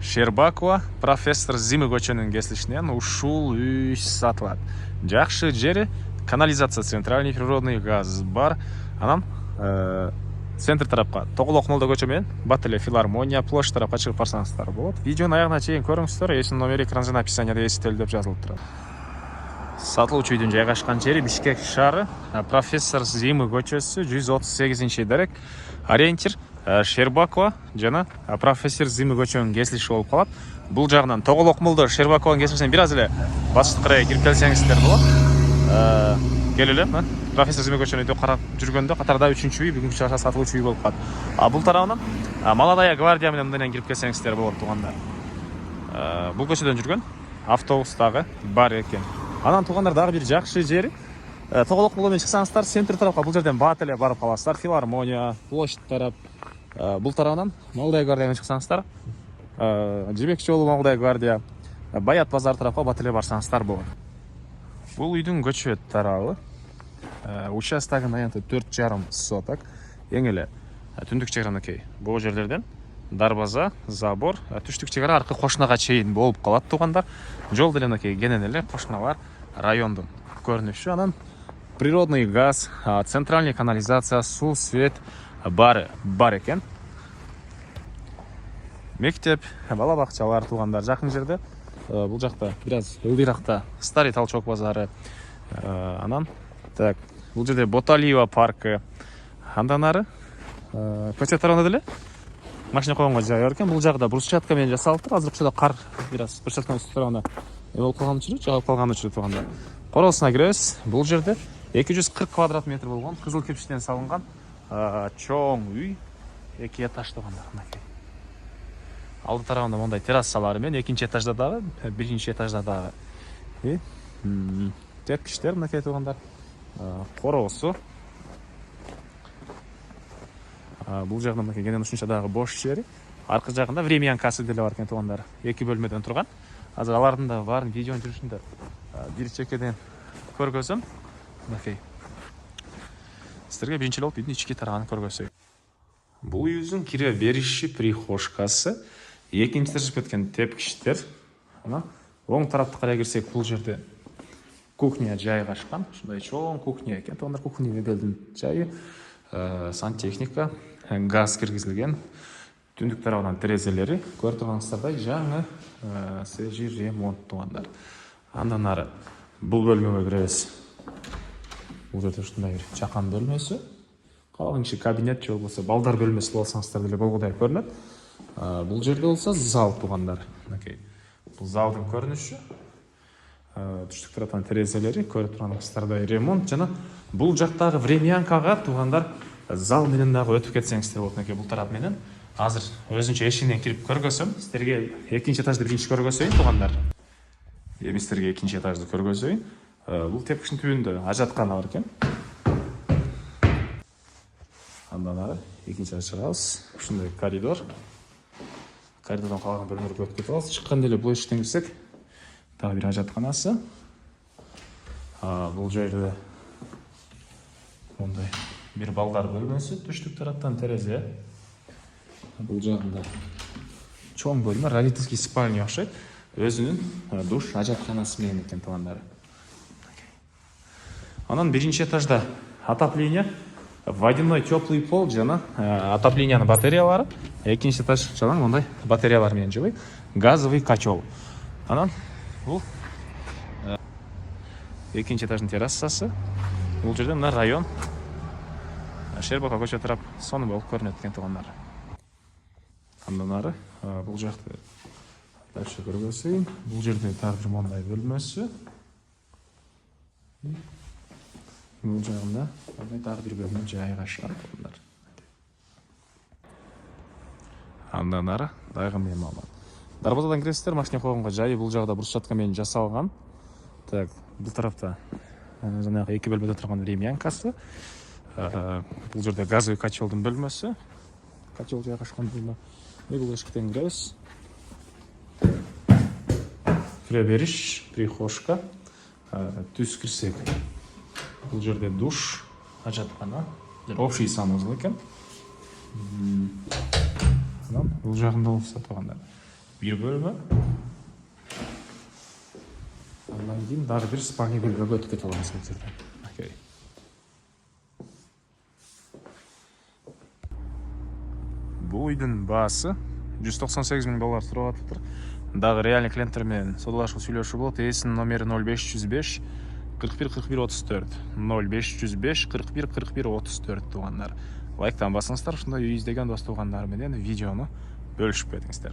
Щербакова профессор Зимы көчөнүн кесилишинен ушул үй сатылат. Жакшы жери канализация, центральный природный газ бар. Анан центр тарапка Тоголок Молдо көчө менен Батыле филармония площадь тарапка чыгып барсаңыздар болот. Видеонун аягына чейин көрүңүздөр. Эсин номери экранжан описанияда эсителди деп жазылып турат. Сатылуучу үйдүн жайгашкан жери Бишкек шаары, профессор Зимы көчөсү 138-дерек. Ориентир Щербакова жана профессор Зимы көчөнүн кесилиши болуп калат. Бул жагынан Тоголок Молдо Щербакованын кесилишинен бир аз эле башкы кырайга кирип келсеңиздер болот. Келеле, профессор Зимы көчөнүн үйдө карап жүргөндө катарда 3-үчү үй, бүгүнкү чарша сатылуучу үй болуп калат. Бул тарабынан Молодая гвардия менен мындан кирип келсеңиздер болот туугандар. Бул көчөдөн жүргөн автобус дагы бар экен. Анан туугандар дагы бир жакшы жери Тоголок Молдо менен чыксаңыздар, центр тарапка бул жерден Батыле барып каласыздар, филармония, площадь тарап. Бул тарабынан Молодая гвардия менен чыксаңыздар, Жибек жолу Молодая гвардия, Баят базар тарапка Батыле барсаңыздар болот. Бул үйдүн көчө тарабы участогунун аянты 4,5 соток. Эң эле түндүк чегранакей бул жерлерден дарбаза, забор, түштүк чегара аркы кошунага чейин болуп калат туугандар. Жол деленакей кенен эле кошуналар райондун көрүнүшү. Анан природный газ, центральный канализация, суу, свет бар экен. Мектеп, бала бакчалар туугандар жакын жерде. Бул жакта бир аз ылдыйракта Старый Толчок базары. Анан так, бул жерде Боталиева паркы. Андан ары көчө тарабында деле машина койгонго жай бар экен. Бул жагда брусчатка менен жасалыптыр. Азыр учурда кар бир аз брусчатканын үстү тарабына болуп калган үчүн, жагып калган үчүн туугандар. Короосуна киребиз. Бул жерде 240 квадрат метр болгон кызыл кирпичтен салынган чоң үй, 2 этаж туугандар. Алды тарабында мондай террасалары менен, экинчи этажда дагы, биринчи этажда дагы. Тепкиштер мынакей туугандар. Короосу. Бул жагында мынакей кенен ушунча дагы бош жери. Аркы жагында времянкасы деле бар экен туугандар. 2 бөлмөдөн турган. Азыр алардын да баарын видеонун жүрүшүндө бир чекеден көргөзөм. Мынакей. Сиздерге биринчи болуп үйдүн ички тарабын көргөзөйм. Бул үйүбүздүн кире бериши прихожкасы, экинчи этажга кеткен тепкиштер. Ана оң тарапты карай кирсек, бул жерде кухня жайгашкан. Ушундай чоң кухня экен. Туугандар, кухня мебелдин жайы, сантехника, газ киргизилген. Түндүк тарабынан терезелери, көрүп тургансыздардай жаңы свежий ремонт туугандар. Андан ары бул бөлмөгө киребиз. Бул жерде ушундай бир чакан бөлмөсү. Калган киши кабинет же болбосо балдар бөлмөсү болсаңыздар деле болгодай көрүнөт. Бул жерде болсо зал туугандар. Мынакей. Бул залдын көрүнүшү. Түштүк тараптан терезелери, көрүп тургансыздардай ремонт жана бул жактагы времянкага туугандар зал менен дагы өтүп кетсеңиздер болот. Мынакей бул тарап менен азыр өзүнчө эшигинен кирип көргөзөм. Сиздерге экинчи этажды биринчи көргөзөйүн туугандар. Эми сиздерге экинчи этажды көргөзөйүн. Бул тепкиштин түбүндө ажаткана бар экен. Андан ары экинчи этажга чыгабыз. Ушундай коридор. Коридордон калган бөлмөлөргө өтүп кетебиз. Чыкканда эле бул эшиктен кирсек, дагы бир ажатканасы. Бул жерде мондай бир балдар бөлмөсү, түштүк тараптан терезе. Бул жагында чоң бөлмө, родительский спальня окшойт. Өзүнүн душ ажатканасы менен экен туугандар. Анан биринчи этажда отопление, водяной теплый пол жана отоплениянын батареялары. Экинчи этаж жалаң мондай батареялар менен жылый, газовый котел. Анан бул экинчи этаждын террасасы. Бул жерде мына район Щербакова көчө тарап сону болуп көрүнөт экен туугандар. Андан ары бул жакты дальше көргөзөйүн. Бул жерде дагы бир мондай бөлмөсү. Бул жагында дагы бир бөлмө жайгашкан туугандар. Андан ары дагы мейман. Дарбазадан киресиздер, машина койгонго жайы бул жагда брусчатка менен жасалган. Так, бул тарапта жанагы 2 бөлмөдө турган времянкасы. Бул жерде газовый котелдун бөлмөсү. Котел жайгашкан бөлмө. Бул эшиктен киребиз. Кире бериш, прихожка. Түз кирсек, бул жерде душ, ажаткана, общий санузел экен. Бул жагында болсо туугандар Bir bölme. Ondan кейін дағы бір спальный бөлмеге өтіп кете аламыз қазір. Окей. Бұл үйдің басы 198 000 доллар тұрып жатыр. Дағы реальный клиенттермен саудалашып сөйлесу болады. Есінің номері 0505 41 41 34. 0505 41 41 34 туғандар. Лайктан басыңыздар, шында үй іздеген дос туғандарменен видеоны бөлішіп кетіңіздер.